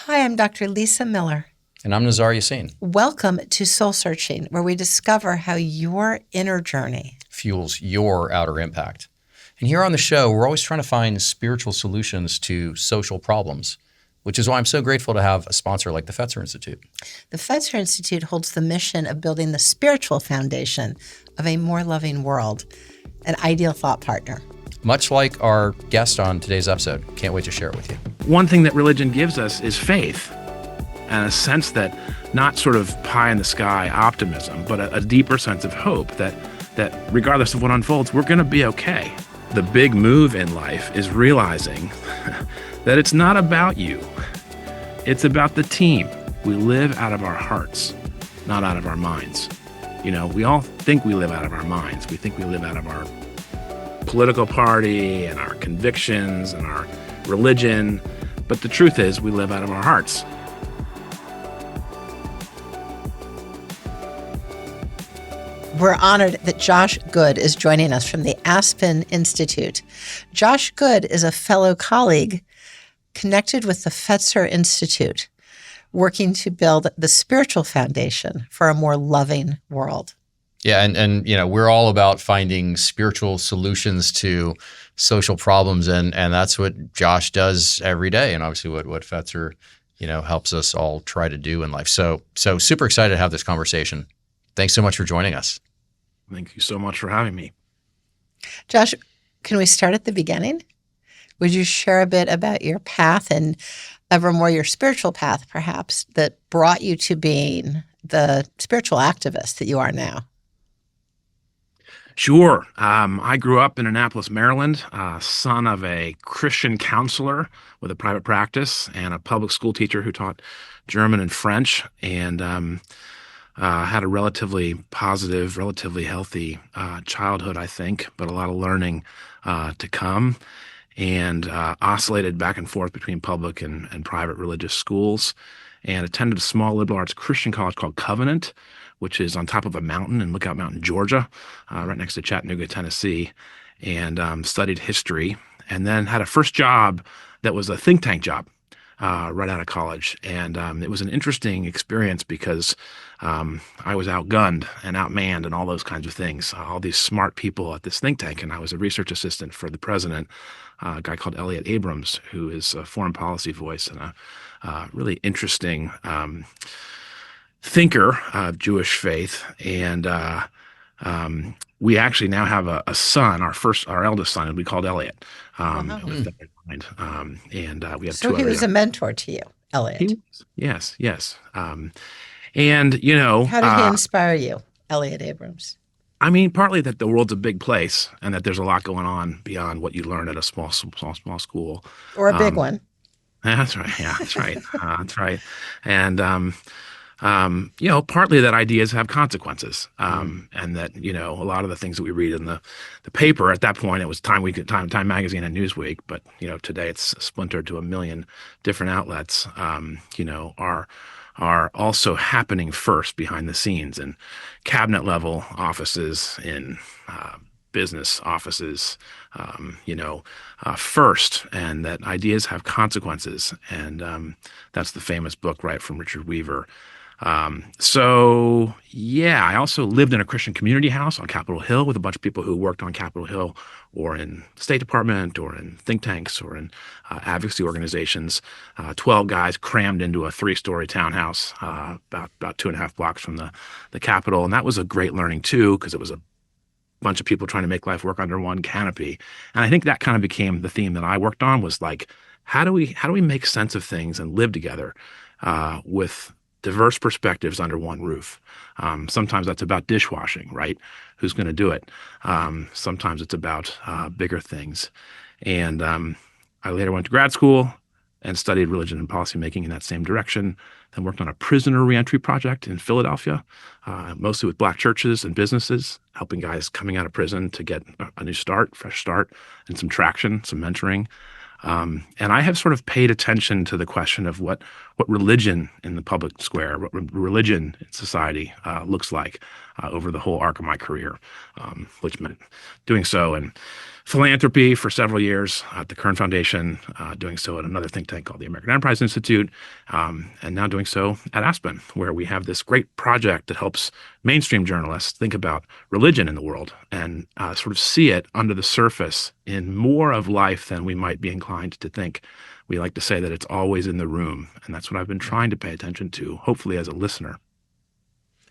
Hi, I'm Dr. Lisa Miller. And I'm Nazar Yassin. Welcome to Soul Searching, where we discover how your inner journey fuels your outer impact. And here on the show, we're always trying to find spiritual solutions to social problems, which is why I'm so grateful to have a sponsor like the Fetzer Institute. The Fetzer Institute holds the mission of building the spiritual foundation of a more loving world, an ideal thought partner. Much like our guest on today's episode. Can't wait to share it with you. One thing that religion gives us is faith, and a sense that not sort of pie in the sky optimism, but a deeper sense of hope that regardless of what unfolds, we're going to be okay. The big move in life is realizing that it's not about you. It's about the team. We live out of our hearts, not out of our minds. You know, we all think we live out of our minds. We think we live out of our political party and our convictions and our religion. But the truth is we live out of our hearts. We're honored that Josh Good is joining us from the Aspen Institute. Josh Good is a fellow colleague connected with the Fetzer Institute, working to build the spiritual foundation for a more loving world. Yeah, and you know, we're all about finding spiritual solutions to social problems, and that's what Josh does every day, and obviously what Fetzer, helps us all try to do in life. So super excited to have this conversation. Thanks so much for joining us. Thank you so much for having me. Josh, can we start at the beginning? Would you share a bit about your path and ever more your spiritual path, perhaps, that brought you to being the spiritual activist that you are now? Sure. I grew up in Annapolis, Maryland, son of a Christian counselor with a private practice and a public school teacher who taught German and French, and had a relatively positive, relatively healthy childhood, I think, but a lot of learning to come, and oscillated back and forth between public and private religious schools, and attended a small liberal arts Christian college called Covenant, which is on top of a mountain in Lookout Mountain, Georgia, right next to Chattanooga, Tennessee, and studied history, and then had a first job that was a think tank job right out of college. And it was an interesting experience because I was outgunned and outmanned and all those kinds of things, all these smart people at this think tank. And I was a research assistant for the president, a guy called Elliot Abrams, who is a foreign policy voice and a really interesting thinker of Jewish faith. And we actually now have a son, our eldest son, and we called Elliot. Wow. With that in mind. And we have So two he other was a mentor to you, Elliot. Yes. And, How did he inspire you, Elliot Abrams? I mean, partly that the world's a big place and that there's a lot going on beyond what you learn at a small school. Or a big one. That's right. Yeah, that's right. That's right. And, partly that ideas have consequences, and that, a lot of the things that we read in the paper at that point, it was Time Magazine and Newsweek, but, today it's splintered to a million different outlets, are also happening first behind the scenes in cabinet level offices, in business offices, first, and that ideas have consequences. And that's the famous book, right, from Richard Weaver. I also lived in a Christian community house on Capitol Hill with a bunch of people who worked on Capitol Hill or in the State Department or in think tanks or in advocacy organizations. 12 guys crammed into a 3-story townhouse about 2.5 blocks from the Capitol. And that was a great learning too, because it was a bunch of people trying to make life work under one canopy. And I think that kind of became the theme that I worked on, was like, how do we make sense of things and live together with diverse perspectives under one roof? Sometimes that's about dishwashing, right? Who's going to do it? Sometimes it's about bigger things. And I later went to grad school and studied religion and policymaking in that same direction. Then worked on a prisoner reentry project in Philadelphia, mostly with Black churches and businesses, helping guys coming out of prison to get a new start, fresh start, and some traction, some mentoring. And I have sort of paid attention to the question of what religion in the public square, what religion in society looks like. over the whole arc of my career, which meant doing so in philanthropy for several years at the Kern Foundation, doing so at another think tank called the American Enterprise Institute, and now doing so at Aspen, where we have this great project that helps mainstream journalists think about religion in the world and sort of see it under the surface in more of life than we might be inclined to think. We like to say that it's always in the room, and that's what I've been trying to pay attention to, hopefully as a listener.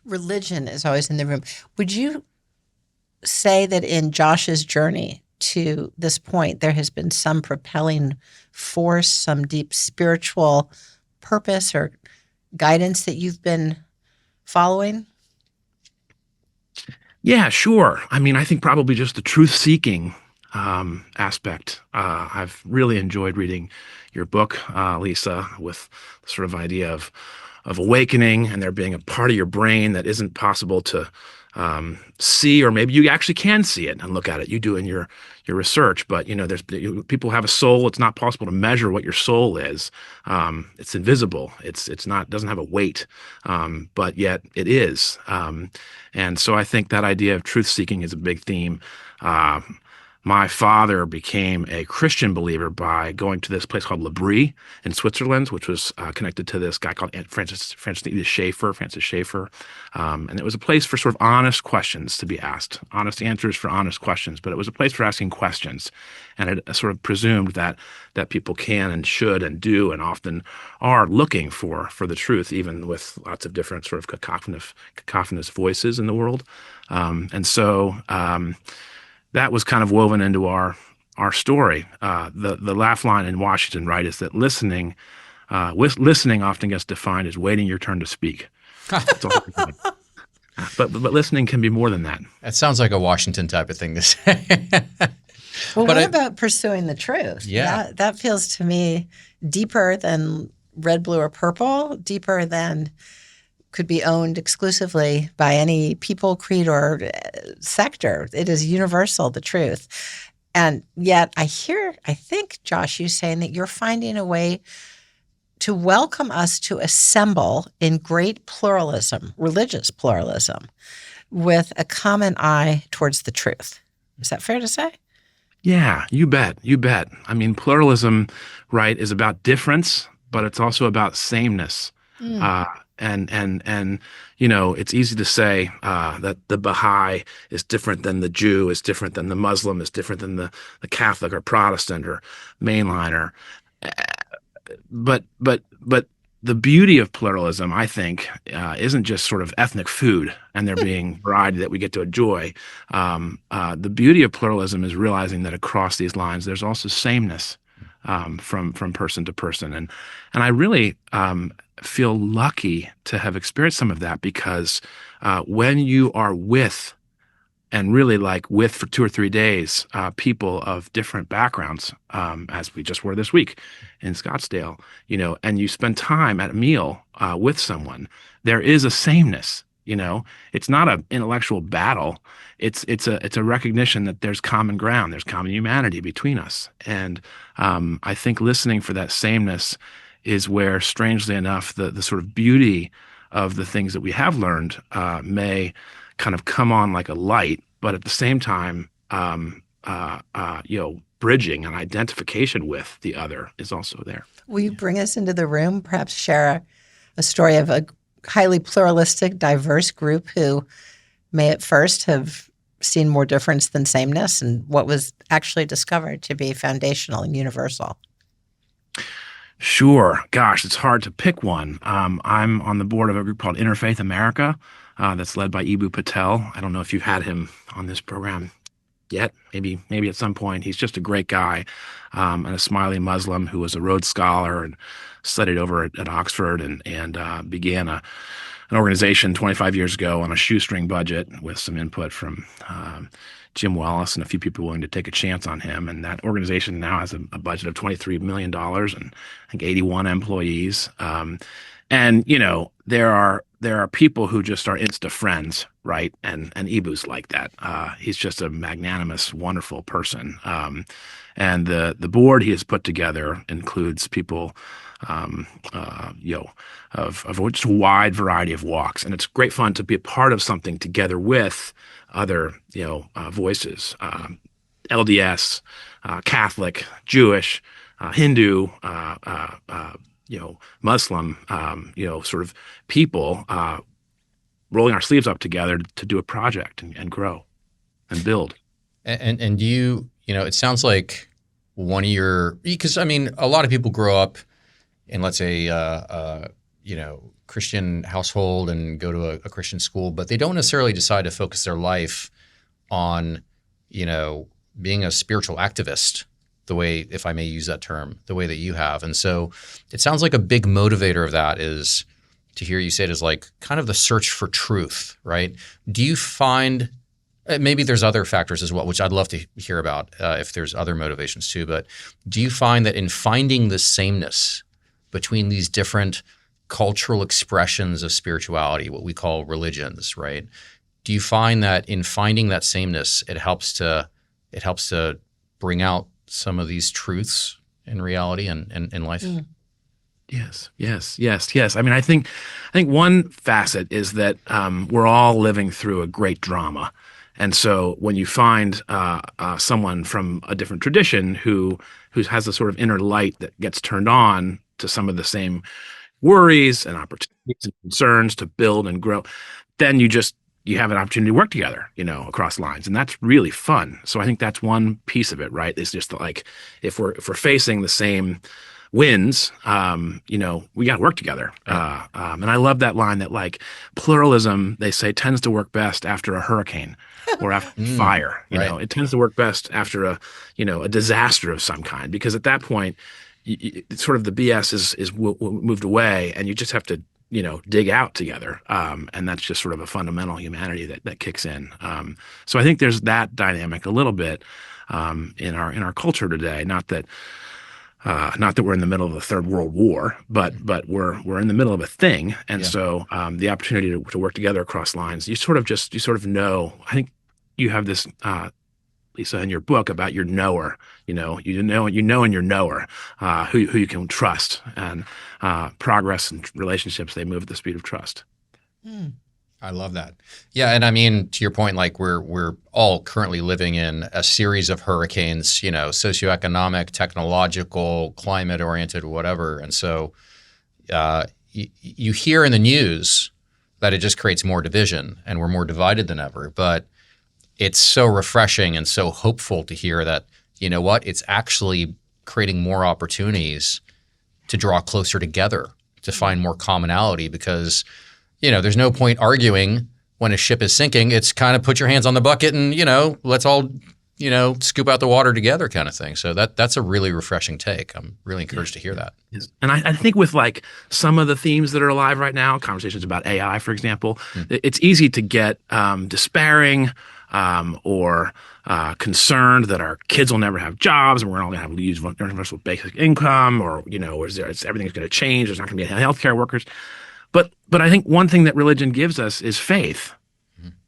Religion is always in the room. Would you say that in Josh's journey to this point, there has been some propelling force, some deep spiritual purpose or guidance that you've been following? Yeah, sure. I mean, I think probably just the truth-seeking aspect. I've really enjoyed reading your book, Lisa, with the sort of idea of awakening and there being a part of your brain that isn't possible to see, or maybe you actually can see it and look at it. You do in your research, but there's people have a soul. It's not possible to measure what your soul is. It's invisible. It's not, doesn't have a weight, but yet it is. And so I think that idea of truth seeking is a big theme. My father became a Christian believer by going to this place called L'Abri in Switzerland, which was connected to this guy called Francis Schaeffer. And it was a place for sort of honest questions to be asked, honest answers for honest questions. But it was a place for asking questions. And it sort of presumed that people can and should and do and often are looking for the truth, even with lots of different sort of cacophonous voices in the world. And so that was kind of woven into our story. The laugh line in Washington, right, is that listening often gets defined as waiting your turn to speak. That's all we're doing. But listening can be more than that. That sounds like a Washington type of thing to say. Well, what about pursuing the truth? Yeah. That feels to me deeper than red, blue, or purple, deeper than could be owned exclusively by any people, creed, or sector. It is universal, the truth. And yet I think, Josh, you saying that you're finding a way to welcome us to assemble in great pluralism, religious pluralism, with a common eye towards the truth. Is that fair to say? Yeah, you bet. I mean, pluralism, right, is about difference, but it's also about sameness. And it's easy to say that the Baha'i is different than the Jew, is different than the Muslim, is different than the Catholic or Protestant or mainliner. But the beauty of pluralism, I think, isn't just sort of ethnic food and there being variety that we get to enjoy. The beauty of pluralism is realizing that across these lines, there's also sameness from person to person. And I really feel lucky to have experienced some of that because when you are with, and really like with for 2 or 3 days, people of different backgrounds, as we just were this week in Scottsdale, and you spend time at a meal with someone, there is a sameness. It's not an intellectual battle. It's a recognition that there's common ground, there's common humanity between us. And I think listening for that sameness is where, strangely enough, the sort of beauty of the things that we have learned may kind of come on like a light, but at the same time, bridging and identification with the other is also there. Will you bring us into the room, perhaps share a story of a highly pluralistic, diverse group who may at first have seen more difference than sameness, and what was actually discovered to be foundational and universal? Sure. Gosh, it's hard to pick one. I'm on the board of a group called Interfaith America that's led by Eboo Patel. I don't know if you've had him on this program yet. Maybe at some point. He's just a great guy and a smiley Muslim who was a Rhodes Scholar and studied over at Oxford and began an organization 25 years ago on a shoestring budget with some input from Jim Wallace and a few people willing to take a chance on him. And that organization now has a budget of $23 million and I think 81 employees. And there are people who just are insta friends, right? And Eboo's like that. He's just a magnanimous, wonderful person. And the board he has put together includes people of just a wide variety of walks. And it's great fun to be a part of something together with other, voices, LDS, Catholic, Jewish, Hindu, Muslim, sort of people rolling our sleeves up together to do a project and grow and build. And do you, it sounds like because I mean, a lot of people grow up in, let's say, Christian household and go to a Christian school, but they don't necessarily decide to focus their life on, being a spiritual activist, the way, if I may use that term, the way that you have. And so it sounds like a big motivator of that is, to hear you say it, is like kind of the search for truth, right? Do you find, maybe there's other factors as well, which I'd love to hear about if there's other motivations too, but do you find that in finding the sameness between these different cultural expressions of spirituality, what we call religions, right? Do you find that in finding that sameness, it helps to bring out some of these truths in reality and in life? Mm. Yes. I mean, I think one facet is that we're all living through a great drama. And so when you find someone from a different tradition who has a sort of inner light that gets turned on to some of the same worries and opportunities and concerns to build and grow, then you have an opportunity to work together, across lines. And that's really fun. So I think that's one piece of it, right? It's just like, if we're facing the same wins, we got to work together. And I love that line that, like, pluralism, they say, tends to work best after a hurricane or after fire. It tends to work best after a disaster of some kind, because at that point, sort of the BS is moved away, and you just have to dig out together. And that's just sort of a fundamental humanity that kicks in. So I think there's that dynamic a little bit in our culture today. Not that we're in the middle of the Third World War, but we're in the middle of a thing. And so the opportunity to work together across lines, you sort of know. I think you have this, Lisa, in your book about your knower. You know in your knower who you can trust, and progress and relationships, they move at the speed of trust. I love that. Yeah, and I mean, to your point, like we're all currently living in a series of hurricanes, socioeconomic, technological, climate-oriented, whatever. And so you hear in the news that it just creates more division and we're more divided than ever. But it's so refreshing and so hopeful to hear that, it's actually creating more opportunities to draw closer together, to find more commonality, because there's no point arguing when a ship is sinking. It's kind of put your hands on the bucket and, let's all, scoop out the water together kind of thing. So that's a really refreshing take. I'm really encouraged to hear that. Yes. And I think with, like, some of the themes that are alive right now, conversations about AI, for example, it's easy to get despairing or concerned that our kids will never have jobs and we're all going to have to use universal basic income, or, everything's going to change. There's not going to be any healthcare workers. But I think one thing that religion gives us is faith,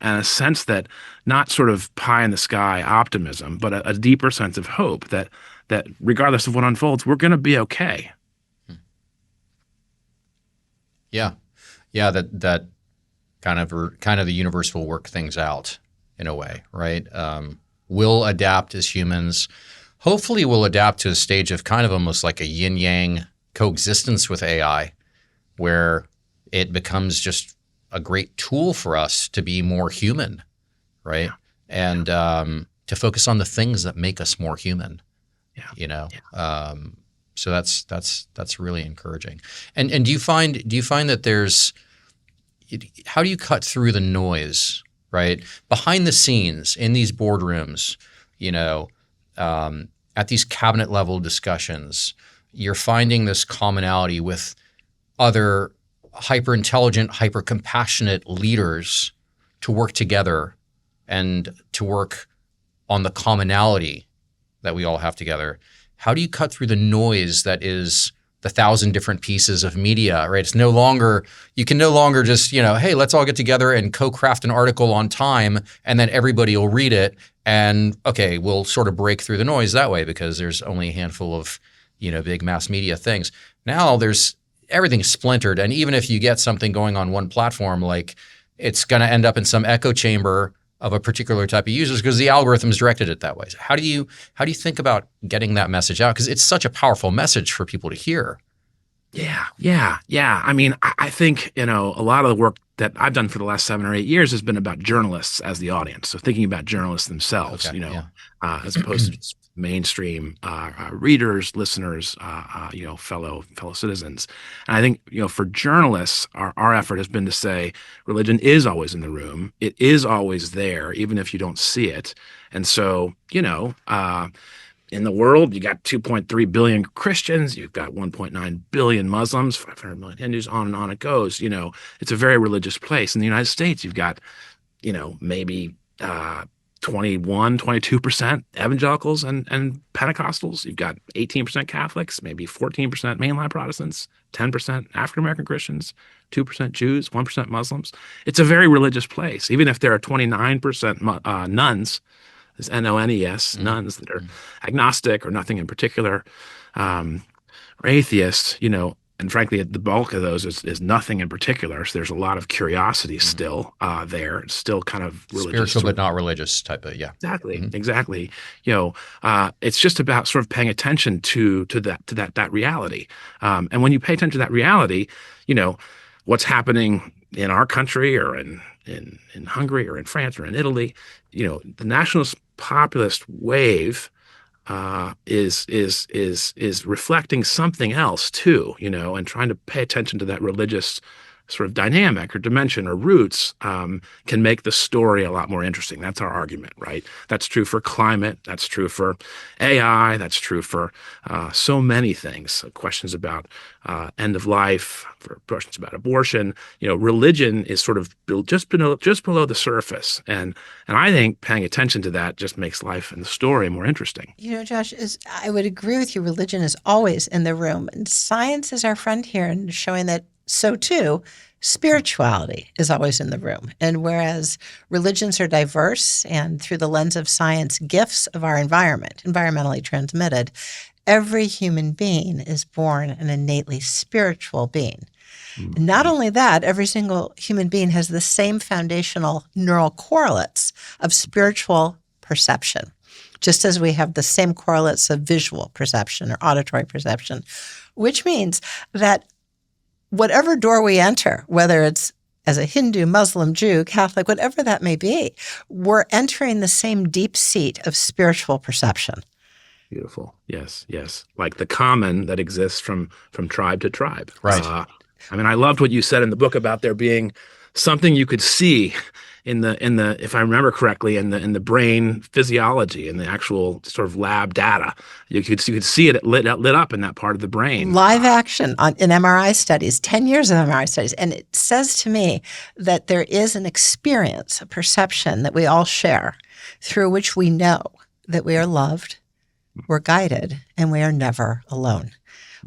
and a sense that, not sort of pie in the sky optimism, but a deeper sense of hope that regardless of what unfolds, we're going to be okay. Yeah, that kind of the universe will work things out in a way, right? We'll adapt as humans. Hopefully, we'll adapt to a stage of kind of almost like a yin-yang coexistence with AI, where it becomes just a great tool for us to be more human, right? Yeah. And to focus on the things that make us more human. So that's really encouraging. And do you find that how do you cut through the noise, right? Behind the scenes in these boardrooms, at these cabinet level discussions, you're finding this commonality with other hyper-intelligent, hyper-compassionate leaders to work together and to work on the commonality that we all have together. How do you cut through the noise that is the 1,000 different pieces of media, right? You can no longer just, hey, let's all get together and co-craft an article on time, and then everybody will read it, and okay, we'll sort of break through the noise that way because there's only a handful of, big mass media things. Now there's everything's splintered, and even if you get something going on one platform, like it's going to end up in some echo chamber of a particular type of users because the algorithm's directed it that way. So how do you think about getting that message out? Because it's such a powerful message for people to hear. Yeah. I mean, I think, a lot of the work that I've done for the last 7 or 8 years has been about journalists as the audience. So thinking about journalists themselves, Okay, yeah. As opposed to just mainstream readers, listeners, fellow citizens. And I think, for journalists, our effort has been to say religion is always in the room. It is always there, even if you don't see it. And so, in the world, you got 2.3 billion Christians, you've got 1.9 billion Muslims, 500 million Hindus, on and on it goes. It's a very religious place. In the United States, you've got, maybe 22% evangelicals and Pentecostals. You've got 18% Catholics, maybe 14% mainline Protestants, 10% African-American Christians, 2% Jews, 1% Muslims. It's a very religious place. Even if there are 29% nuns, there's N-O-N-E-S, nuns that are agnostic or nothing in particular, or atheists, and frankly, the bulk of those is nothing in particular. So there's a lot of curiosity still there. It's still kind of religious. Spiritual but not religious type of, yeah. Exactly. It's just about sort of paying attention to that reality. And when you pay attention to that reality, what's happening in our country or in Hungary or in France or in Italy, the nationalist populist wave is reflecting something else too, and trying to pay attention to that religious sort of dynamic or dimension or roots can make the story a lot more interesting. That's our argument, right? That's true for climate. That's true for AI. That's true for so many things. Questions about end of life, for questions about abortion. Religion is sort of just below the surface, and I think paying attention to that just makes life and the story more interesting. Josh, I would agree with you. Religion is always in the room, and science is our friend here in showing that. So too, spirituality is always in the room. And whereas religions are diverse and through the lens of science, gifts of our environment, environmentally transmitted, every human being is born an innately spiritual being. And not only that, every single human being has the same foundational neural correlates of spiritual perception, just as we have the same correlates of visual perception or auditory perception, which means that whatever door we enter, whether it's as a Hindu, Muslim, Jew, Catholic, whatever that may be, we're entering the same deep seat of spiritual perception. Beautiful. Yes. Like the common that exists from tribe to tribe. Right. I loved what you said in the book about there being something you could see in the if I remember correctly, in the brain physiology and the actual sort of lab data. You could see it lit up in that part of the brain. Live action in MRI studies, 10 years of MRI studies. And it says to me that there is an experience, a perception that we all share through which we know that we are loved, we're guided, and we are never alone.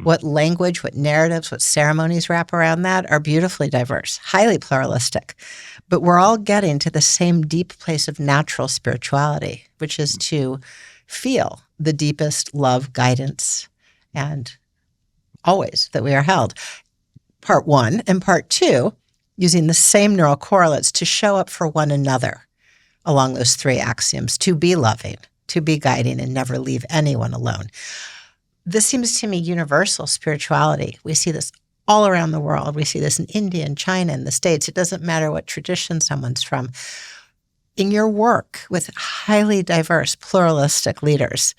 What language, what narratives, what ceremonies wrap around that are beautifully diverse, highly pluralistic. But we're all getting to the same deep place of natural spirituality, which is to feel the deepest love, guidance, and always that we are held. Part one. And part two, using the same neural correlates to show up for one another along those three axioms: to be loving, to be guiding, and never leave anyone alone. This seems to me universal spirituality. We see this all around the world. We see this in India and China and the States. It doesn't matter what tradition someone's from. In your work with highly diverse, pluralistic leaders,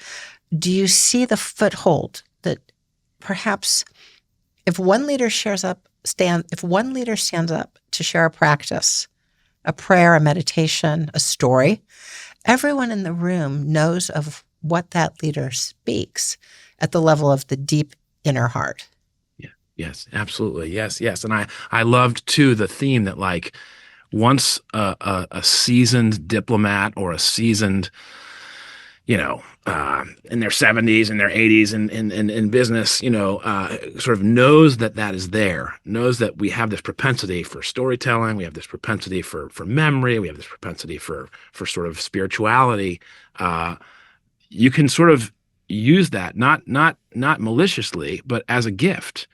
do you see the foothold that perhaps if one leader stands up to share a practice, a prayer, a meditation, a story, everyone in the room knows of what that leader speaks at the level of the deep inner heart? Yes, absolutely. Yes. And I loved too the theme that like once a seasoned diplomat or a seasoned, in their 70s and their 80s in business, sort of knows that is there, knows that we have this propensity for storytelling, we have this propensity for memory, we have this propensity for sort of spirituality. You can sort of use that not maliciously, but as a gift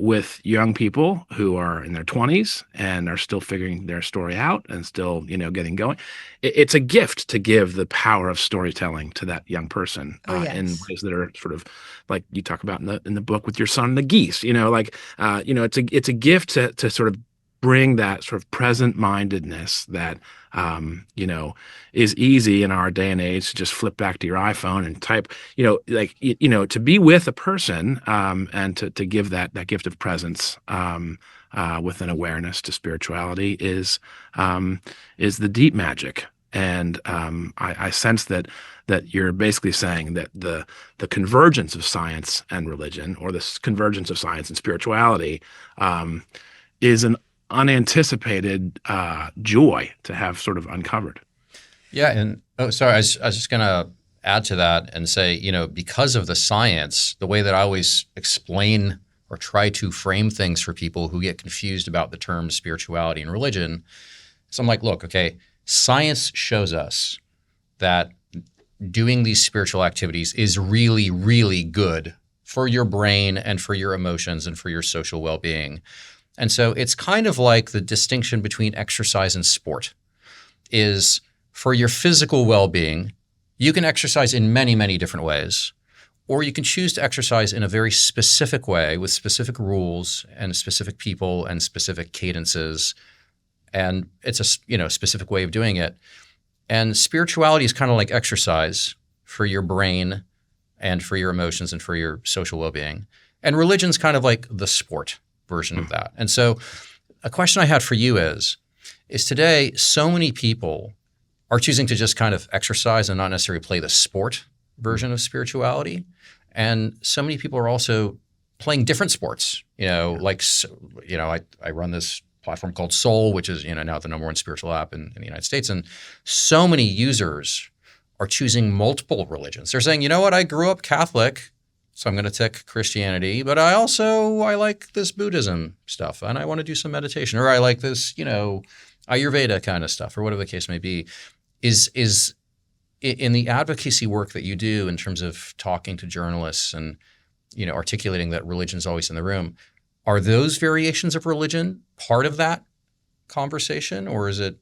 with young people who are in their 20s and are still figuring their story out and still, getting going. It's a gift to give the power of storytelling to that young person Oh, in yes. ways that are sort of like you talk about in the book with your son and the geese. It's a gift to sort of bring that sort of present-mindedness that is easy in our day and age to just flip back to your iPhone and type, to be with a person and to give that gift of presence with an awareness to spirituality is the deep magic. And I sense that you're basically saying that the convergence of science and religion, or the convergence of science and spirituality, is an unanticipated joy to have sort of uncovered. Yeah. And sorry, I was just going to add to that and say, because of the science, the way that I always explain or try to frame things for people who get confused about the terms spirituality and religion. So I'm like, look, okay, science shows us that doing these spiritual activities is really, really good for your brain and for your emotions and for your social well-being. And so it's kind of like the distinction between exercise and sport is for your physical well-being, you can exercise in many, many different ways, or you can choose to exercise in a very specific way with specific rules and specific people and specific cadences. And it's a specific way of doing it. And spirituality is kind of like exercise for your brain and for your emotions and for your social well-being. And religion's kind of like the sport version of that. And so a question I had for you is today so many people are choosing to just kind of exercise and not necessarily play the sport version of spirituality. And so many people are also playing different sports, I run this platform called Soul, which is, now the #1 spiritual app in the United States. And so many users are choosing multiple religions. They're saying, you know what, I grew up Catholic, so I'm going to take Christianity, but I like this Buddhism stuff and I want to do some meditation, or I like this, Ayurveda kind of stuff, or whatever the case may be. Is in the advocacy work that you do in terms of talking to journalists and, articulating that religion's always in the room, are those variations of religion part of that conversation, or is it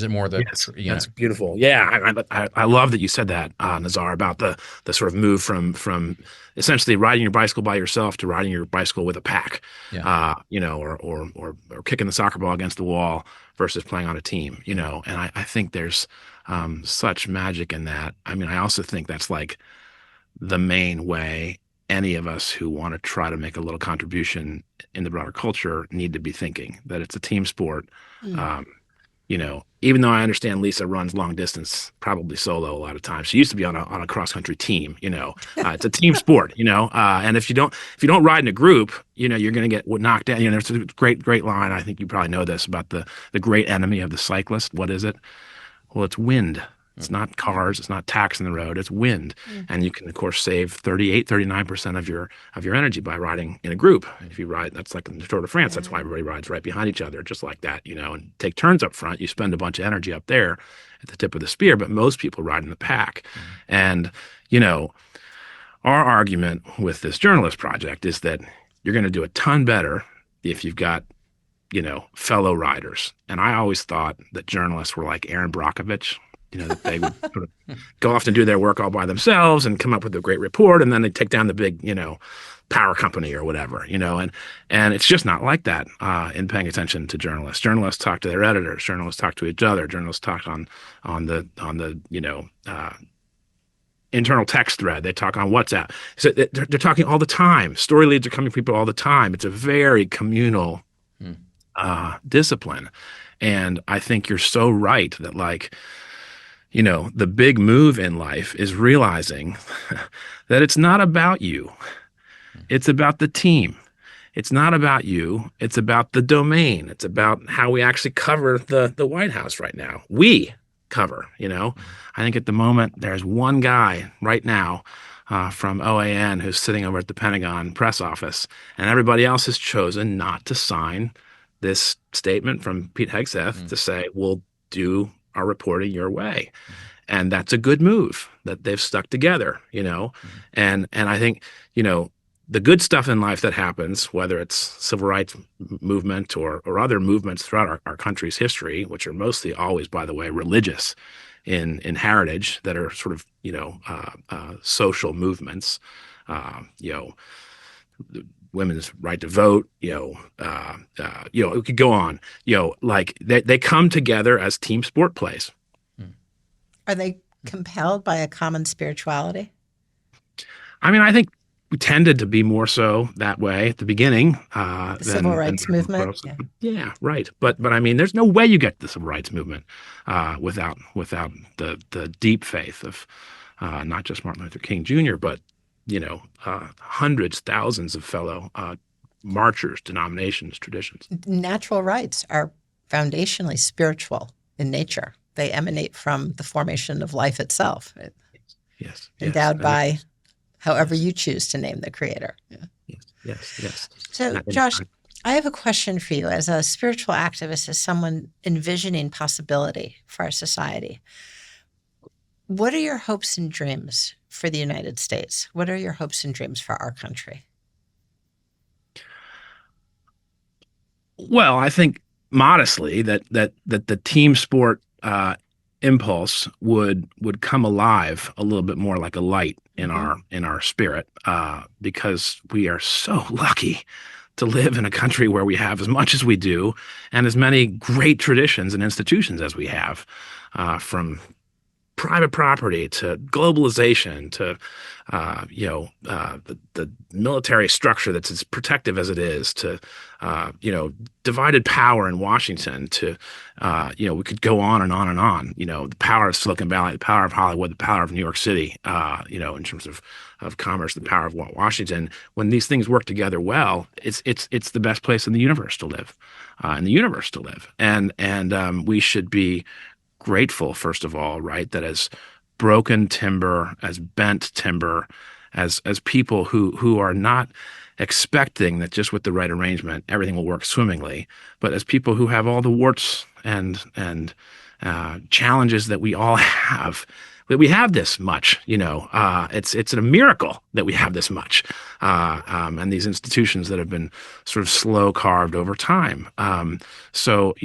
more the? Yes, that's beautiful. Yeah, I love that you said that, Nazar, about the sort of move from essentially riding your bicycle by yourself to riding your bicycle with a pack, or kicking the soccer ball against the wall versus playing on a team, And I think there's such magic in that. I mean, I also think that's like the main way any of us who want to try to make a little contribution in the broader culture need to be thinking, that it's a team sport. Even though I understand Lisa runs long distance, probably solo a lot of times. She used to be on a cross country team. It's a team sport. And if you don't ride in a group, you're going to get knocked down. There's a great line. I think you probably know this about the great enemy of the cyclist. What is it? Well, it's wind. It's not cars. It's not tacks in the road. It's wind. And you can, of course, save 39% of your energy by riding in a group. If you ride, that's like in the Tour de France. That's why everybody rides right behind each other, just like that, and take turns up front. You spend a bunch of energy up there at the tip of the spear, but most people ride in the pack. And, our argument with this journalist project is that you're going to do a ton better if you've got fellow riders. And I always thought that journalists were like Aaron Brockovich, that they would sort of go off and do their work all by themselves and come up with a great report, and then they take down the big, power company or whatever, and it's just not like that in paying attention to journalists. Journalists talk to their editors. Journalists talk to each other. Journalists talk on the internal text thread. They talk on WhatsApp. So they're talking all the time. Story leads are coming from people all the time. It's a very communal discipline. And I think you're so right that the big move in life is realizing that it's not about you. It's about the team. It's not about you. It's about the domain. It's about how we actually cover the White House right now. We cover, I think at the moment there's one guy right now from OAN who's sitting over at the Pentagon press office, and everybody else has chosen not to sign this statement from Pete Hegseth to say, we'll do our reporting your way. And that's a good move that they've stuck together, and I think, the good stuff in life that happens, whether it's civil rights movement or other movements throughout our country's history, which are mostly always, by the way, religious in heritage, that are sort of, social movements, women's right to vote, it could go on, like they come together as team sport plays. Are they compelled by a common spirituality? I mean, I think we tended to be more so that way at the beginning. The civil rights movement? Yeah, right. But I mean, there's no way you get the civil rights movement without the deep faith of not just Martin Luther King Jr., but hundreds, thousands of fellow marchers, denominations, traditions. Natural rights are foundationally spiritual in nature. They emanate from the formation of life itself. Yes. Endowed by however you choose to name the creator. Yeah. Yes. So, Josh, I have a question for you. As a spiritual activist, as someone envisioning possibility for our society, what are your hopes and dreams for the United States? What are your hopes and dreams for our country? Well, I think modestly that the team sport impulse would come alive a little bit more like a light in our spirit, because we are so lucky to live in a country where we have as much as we do and as many great traditions and institutions as we have, from private property to globalization to the military structure that's as protective as it is, to divided power in Washington, to we could go on and on and on. The power of Silicon Valley, the power of Hollywood, the power of New York City, in terms of commerce, the power of Washington. When these things work together well, it's the best place in the universe to live, and we should be grateful, first of all, right, that as broken timber, as bent timber, as people who are not expecting that just with the right arrangement everything will work swimmingly, but as people who have all the warts and challenges that we all have, that we have this much. It's a miracle that we have this much, and these institutions that have been sort of slow carved over time. So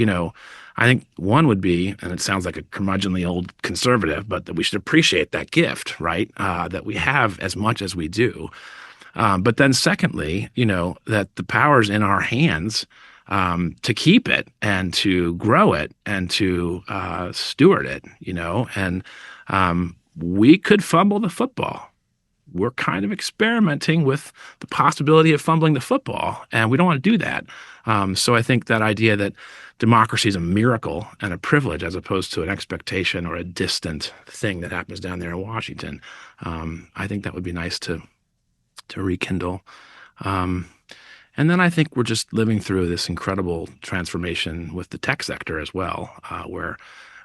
I think one would be, and it sounds like a curmudgeonly old conservative, but that we should appreciate that gift, right? That we have as much as we do. But then secondly, that the power's in our hands to keep it and to grow it and to steward it, and we could fumble the football. We're kind of experimenting with the possibility of fumbling the football, and we don't want to do that. So I think that idea that democracy is a miracle and a privilege as opposed to an expectation or a distant thing that happens down there in Washington, I think that would be nice to rekindle. And then I think we're just living through this incredible transformation with the tech sector as well, where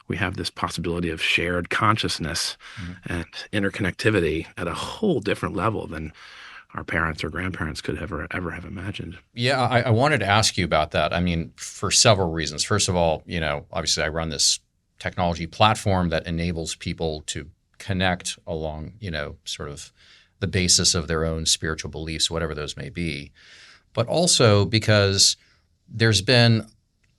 we have this possibility of shared consciousness and interconnectivity at a whole different level than our parents or grandparents could ever have imagined. Yeah, I wanted to ask you about that. I mean, for several reasons. First of all, obviously I run this technology platform that enables people to connect along, sort of the basis of their own spiritual beliefs, whatever those may be. But also because there's been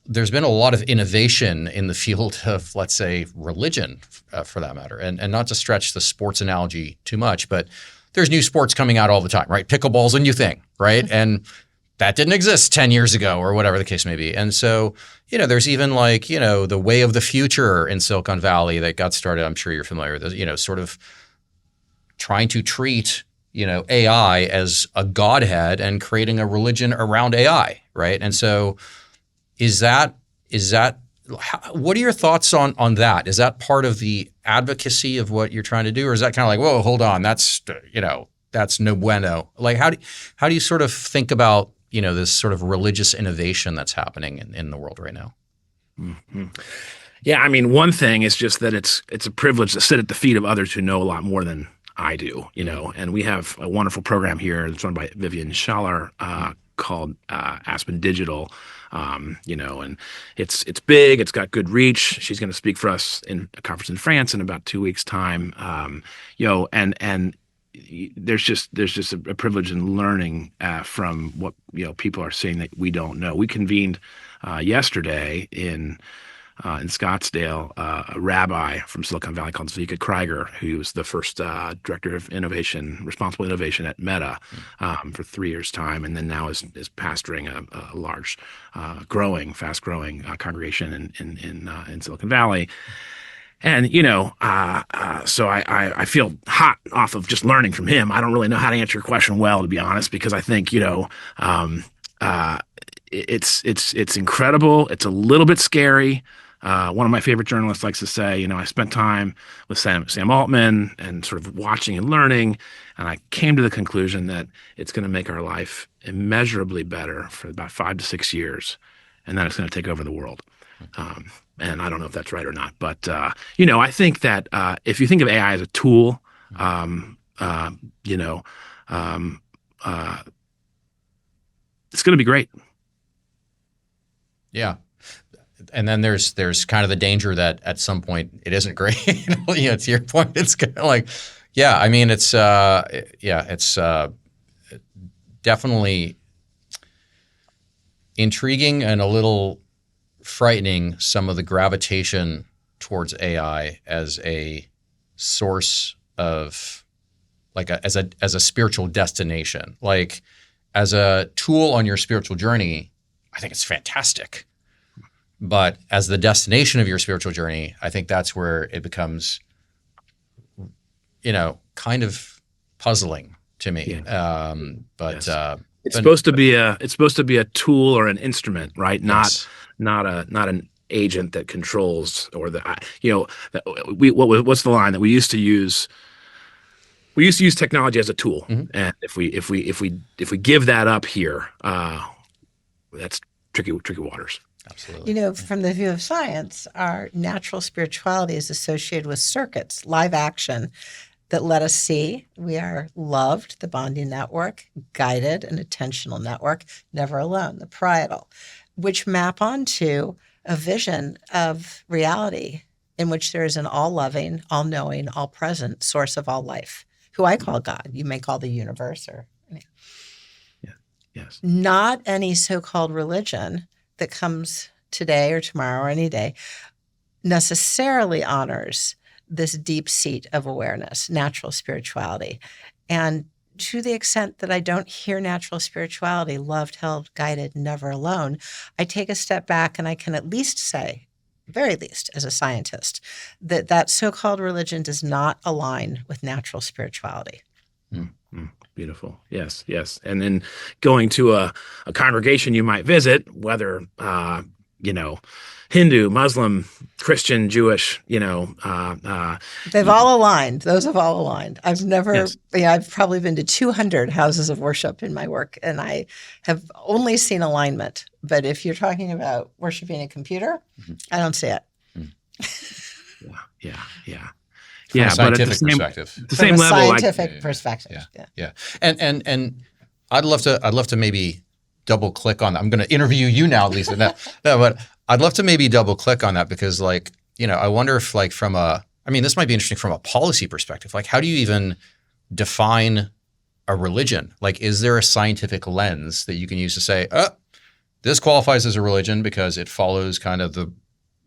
a lot of innovation in the field of, let's say, religion, for that matter, and not to stretch the sports analogy too much, but there's new sports coming out all the time, right? Pickleball's a new thing, right? And that didn't exist 10 years ago or whatever the case may be. And so, there's even the way of the future in Silicon Valley that got started. I'm sure you're familiar with it, sort of trying to treat, AI as a godhead and creating a religion around AI, right? And so what are your thoughts on that? Is that part of the advocacy of what you're trying to do? Or is that kind of like, whoa, hold on, that's no bueno. Like, how do you sort of think about, this sort of religious innovation that's happening in the world right now? Mm-hmm. Yeah, I mean, one thing is just that it's a privilege to sit at the feet of others who know a lot more than I do, and we have a wonderful program here that's run by Vivian Schaller called Aspen Digital. And it's big. It's got good reach. She's going to speak for us in a conference in France in about 2 weeks' time. And there's just a privilege in learning from what people are saying that we don't know. We convened yesterday in Scottsdale, a rabbi from Silicon Valley called Zvika Krieger, who was the first director of innovation, responsible innovation at Meta for 3 years' time, and then now is pastoring a large, fast-growing congregation in Silicon Valley. And so I feel hot off of just learning from him. I don't really know how to answer your question well, to be honest, because I think it's incredible. It's a little bit scary. One of my favorite journalists likes to say, I spent time with Sam Altman and sort of watching and learning, and I came to the conclusion that it's going to make our life immeasurably better for about 5 to 6 years, and then it's going to take over the world. And I don't know if that's right or not, but I think that if you think of AI as a tool, it's going to be great. Yeah. And then there's kind of the danger that at some point it isn't great. To your point, it's kind of like, I mean, it's definitely intriguing and a little frightening, some of the gravitation towards AI as a source of as a spiritual destination, like as a tool on your spiritual journey. I think it's fantastic. But as the destination of your spiritual journey, I think that's where it becomes, kind of puzzling to me. Yeah. Yes. It's supposed to be a tool or an instrument, right? Yes. Not an agent that controls, or what's the line that we used to use? We used to use technology as a tool, and if we give that up here, that's tricky waters. Absolutely. From the view of science, our natural spirituality is associated with circuits, live action, that let us see we are loved, the bonding network, guided, an attentional network, never alone, the parietal, which map onto a vision of reality in which there is an all-loving, all-knowing, all-present source of all life, who I call God. You may call the universe or Yes. Not any so-called religion that comes today or tomorrow or any day necessarily honors this deep seat of awareness, natural spirituality. And to the extent that I don't hear natural spirituality, loved, held, guided, never alone, I take a step back and I can at least say, very least as a scientist, that so-called religion does not align with natural spirituality. Beautiful. Yes. And then going to a congregation you might visit, whether Hindu, Muslim, Christian, Jewish, they've all aligned. Those have all aligned. I've never, Yes. I've probably been to 200 houses of worship in my work, and I have only seen alignment. But if you're talking about worshiping a computer, I don't see it. Yeah. From a scientific but perspective. the same From a level, scientific perspective. Yeah. And I'd love to maybe double click on that. I'm going to interview you now, Lisa. No, but I'd love to maybe double click on that because I wonder if this might be interesting from a policy perspective. Like, how do you even define a religion? Like, is there a scientific lens that you can use to say, this qualifies as a religion because it follows kind of the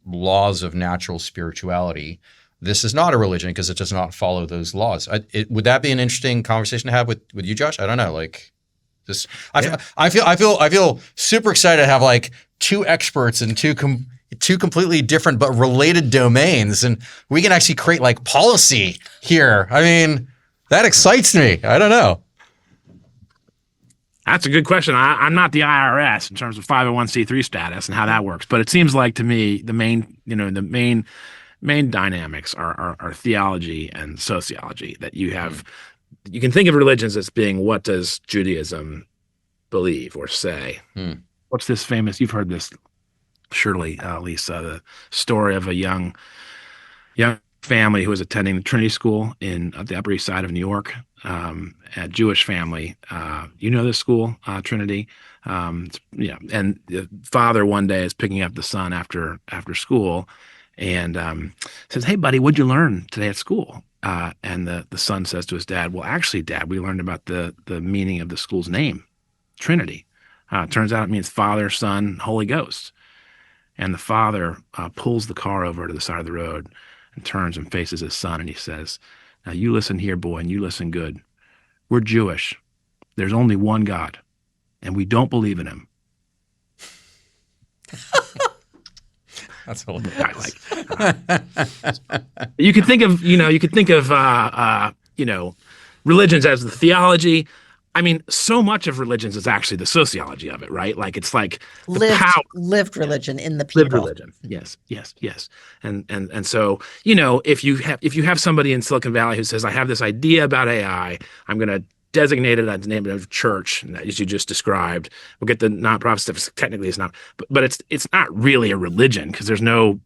laws of natural spirituality. This is not a religion because it does not follow those laws. Would that be an interesting conversation to have with you, Josh? I don't know. I feel super excited to have two experts in two completely different but related domains, and we can actually create policy here. I mean, that excites me. I don't know. That's a good question. I'm not the IRS in terms of 501c3 status and how that works, but it seems like to me the main dynamics are theology and sociology. That you have, you can think of religions as being, what does Judaism believe or say? What's this famous? You've heard this, surely, Lisa, the story of a young family who was attending the Trinity School at the Upper East Side of New York. a Jewish family. You know this school, Trinity. Yeah, and the father one day is picking up the son after school, and says, "Hey, buddy, what'd you learn today at school?" And the son says to his dad, "Well, actually, Dad, we learned about the meaning of the school's name, Trinity. Turns out it means Father, Son, Holy Ghost." And the father pulls the car over to the side of the road and turns and faces his son, and he says, "Now you listen here, boy, and you listen good. We're Jewish. There's only one God, and we don't believe in him." That's all. You could think of, religions as the theology. I mean, so much of religions is actually the sociology of it, right? Like it's like the power. Lived religion in the Lived people. religion. Yes. And so, if you have somebody in Silicon Valley who says, "I have this idea about AI, I'm going to designate it as the name of church," as you just described. We'll get the nonprofit stuff. Technically, it's not, but it's not really a religion because there's no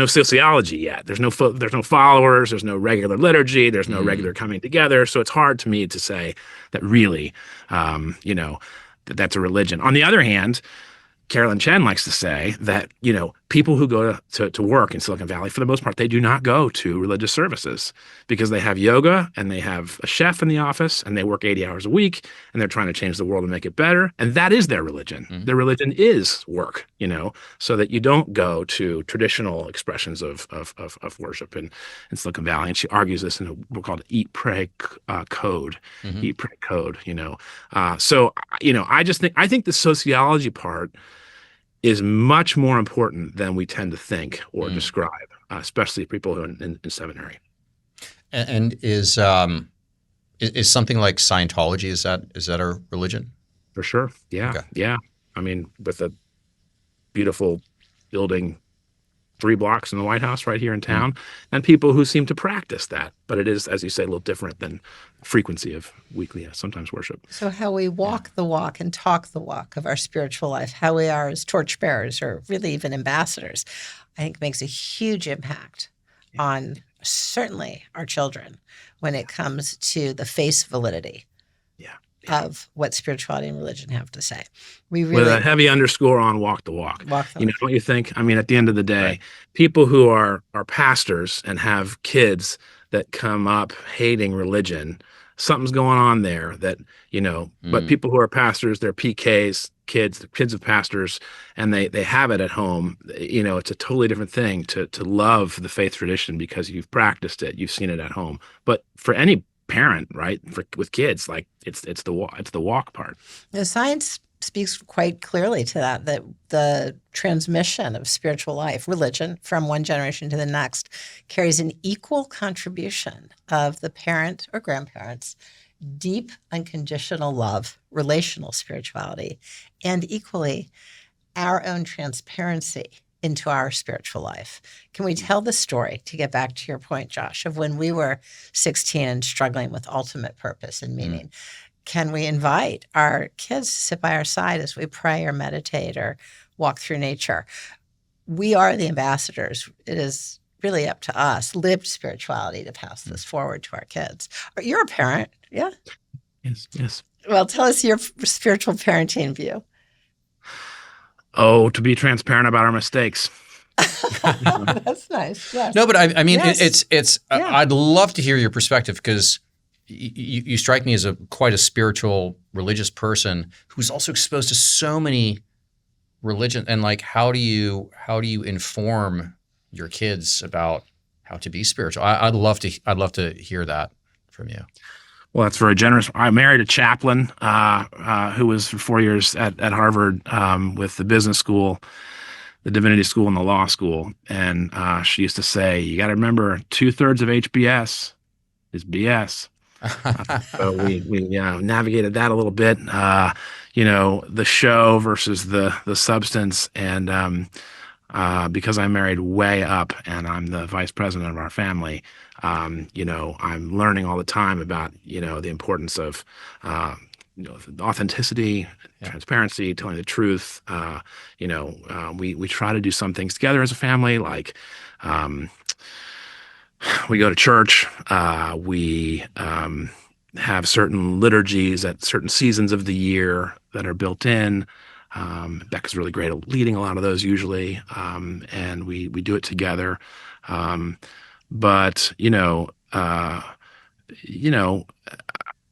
sociology yet. There's no followers. There's no regular liturgy. There's no regular coming together. So it's hard to me to say that really, that's a religion. On the other hand, Carolyn Chen likes to say that, people who go to work in Silicon Valley, for the most part, they do not go to religious services because they have yoga and they have a chef in the office and they work 80 hours a week and they're trying to change the world and make it better. And that is their religion. Their religion is work, so that you don't go to traditional expressions of worship in Silicon Valley. And she argues this in a book called Eat, Pray, Code. Eat, Pray, Code, I think the sociology part is much more important than we tend to think or describe, especially people who are in seminary. And is something like Scientology, is that a religion? For sure. Yeah. Okay. Yeah. I mean, with a beautiful building 3 blocks in the White House right here in town, and people who seem to practice that. But it is, as you say, a little different than frequency of weekly, sometimes worship. So how we walk the walk and talk the walk of our spiritual life, how we are as torchbearers or really even ambassadors, I think makes a huge impact on certainly our children when it comes to the face validity of what spirituality and religion have to say. We really, with a heavy underscore on walk the walk. Don't you think? I mean, at the end of the day, people who are pastors and have kids that come up hating religion, something's going on there that, but people who are pastors, they're PKs, kids of pastors, and they have it at home. It's a totally different thing to love the faith tradition because you've practiced it, you've seen it at home. But for any parent, right, with kids, like it's the walk part. The science speaks quite clearly to that the transmission of spiritual life, religion, from one generation to the next carries an equal contribution of the parent or grandparents' deep unconditional love, relational spirituality, and equally our own transparency into our spiritual life. Can we tell the story, to get back to your point, Josh, of when we were 16 and struggling with ultimate purpose and meaning? Can we invite our kids to sit by our side as we pray or meditate or walk through nature? We are the ambassadors. It is really up to us, lived spirituality, to pass this forward to our kids. You're a parent, yeah? Yes. Well, tell us your spiritual parenting view. Oh, to be transparent about our mistakes. That's nice. Yes. No, but I mean, Yes. it's. Yeah. I'd love to hear your perspective because you strike me as quite a spiritual, religious person who's also exposed to so many religions. And like, how do you inform your kids about how to be spiritual? I'd love to hear that from you. Well, that's very generous. I married a chaplain who was for 4 years at Harvard with the business school, the divinity school, and the law school. And she used to say, you got to remember 2/3 of HBS is BS. So we navigated that a little bit, the show versus the substance. And because I married way up and I'm the vice president of our family, I'm learning all the time about, the importance of, authenticity, transparency, telling the truth. We try to do some things together as a family, like we go to church. We have certain liturgies at certain seasons of the year that are built in. Becca's really great at leading a lot of those usually, and we do it together. Um, but you know, I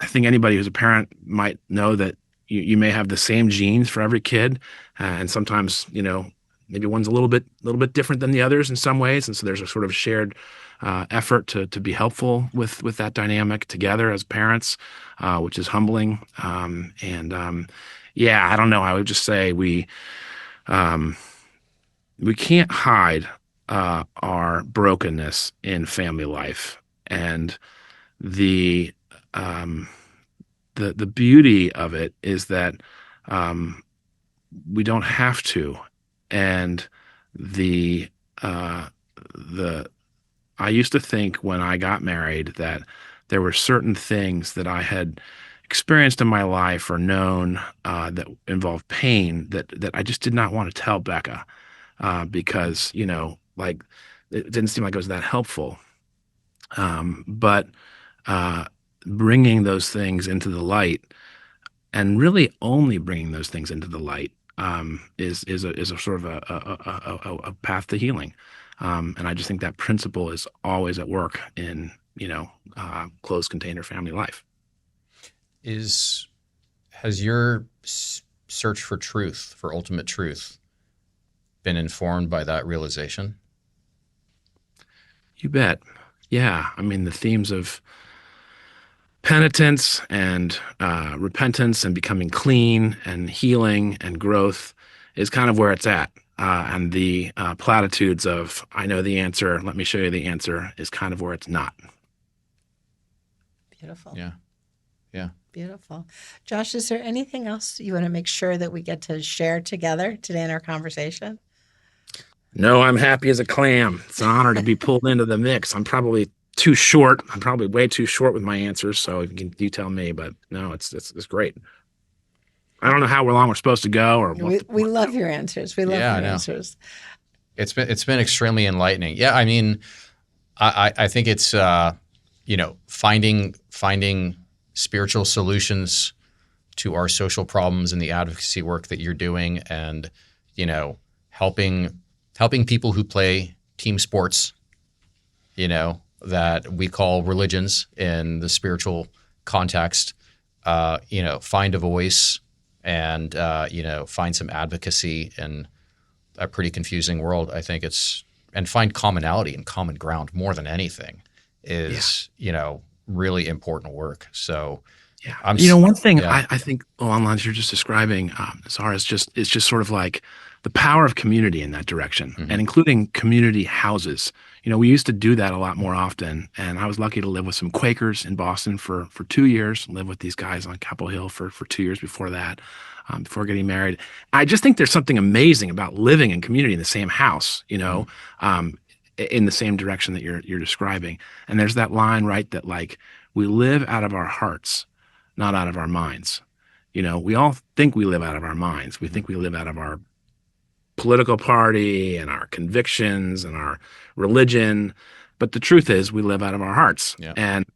think anybody who's a parent might know that you may have the same genes for every kid, and sometimes maybe one's a little bit different than the others in some ways, and so there's a sort of shared effort to be helpful with that dynamic together as parents, which is humbling. Yeah, I don't know. I would just say um, we can't hide our brokenness in family life, and the um, the beauty of it is that um, we don't have to, and the uh, the I used to think when I got married that there were certain things that I had experienced in my life or known that involved pain that I just did not want to tell Becca because like it didn't seem like it was that helpful. But uh, bringing those things into the light, and really only bringing those things into the light, is a sort of a path to healing. And I just think that principle is always at work in closed container family life. Has your search for truth, for ultimate truth, been informed by that realization? You bet. Yeah, I mean the themes of penitence and repentance and becoming clean and healing and growth is kind of where it's at. And the platitudes of, I know the answer, let me show you the answer, is kind of where it's not. Beautiful. Yeah. Yeah. Beautiful. Josh, is there anything else you want to make sure that we get to share together today in our conversation? No, I'm happy as a clam. It's an honor to be pulled into the mix. I'm probably too short. I'm probably way too short with my answers. So you tell me, but no, it's great. I don't know how long we're supposed to go or what. We love your answers. We love Yeah, I your know. answers. It's been extremely enlightening. Yeah, I mean, I think it's finding spiritual solutions to our social problems and the advocacy work that you're doing, and helping people who play team sports, that we call religions in the spiritual context, find a voice and find some advocacy in a pretty confusing world. I think and find commonality and common ground more than anything is really important work. So yeah, one thing yeah. I think along the lines you're just describing, Zara, is just sort of like the power of community in that direction, Mm-hmm. and including community houses. We used to do that a lot more often, and I was lucky to live with some Quakers in Boston for 2 years, live with these guys on Capitol Hill for 2 years before that, before getting married. I just think there's something amazing about living in community in the same house, in the same direction that you're describing. And there's that line, right, that like we live out of our hearts, not out of our minds. We all think we live out of our minds. We think we live out of our political party and our convictions and our religion. But the truth is we live out of our hearts. Yeah. And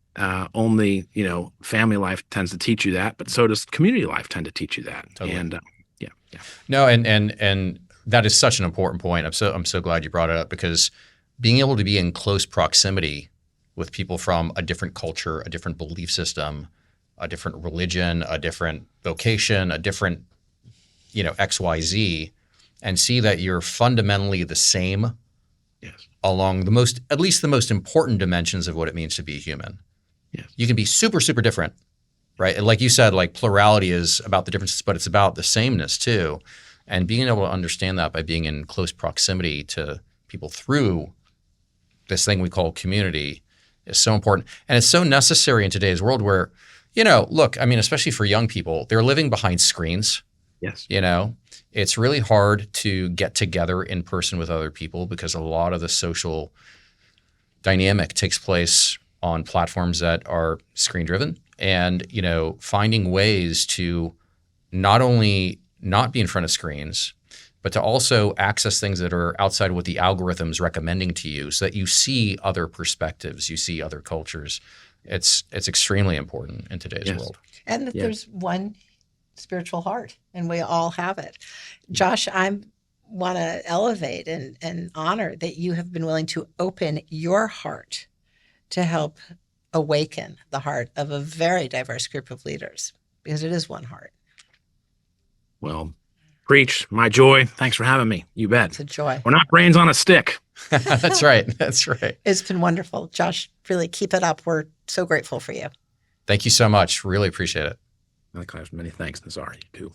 only, family life tends to teach you that, but so does community life tend to teach you that. Totally. And yeah. No, and that is such an important point. I'm so glad you brought it up, because being able to be in close proximity with people from a different culture, a different belief system, a different religion, a different vocation, a different, XYZ, and see that you're fundamentally the same. Yes. Along at least the most important dimensions of what it means to be human. Yes. You can be super, super different, right? And like you said, like plurality is about the differences, but it's about the sameness too. And being able to understand that by being in close proximity to people through this thing we call community is so important. And it's so necessary in today's world where, look, I mean, especially for young people, they're living behind screens. Yes. It's really hard to get together in person with other people because a lot of the social dynamic takes place on platforms that are screen driven. And, finding ways to not only not be in front of screens, but to also access things that are outside of what the algorithm's recommending to you, so that you see other perspectives, you see other cultures. it's extremely important in today's Yes. world. And that Yeah. there's one spiritual heart, and we all have it. Josh, I want to elevate and honor that you have been willing to open your heart to help awaken the heart of a very diverse group of leaders, because it is one heart. Well, preach, my joy. Thanks for having me. You bet. It's a joy. We're not brains on a stick. That's right. That's right. It's been wonderful. Josh, really keep it up. We're so grateful for you. Thank you so much. Really appreciate it. Many thanks, Nazar. You too.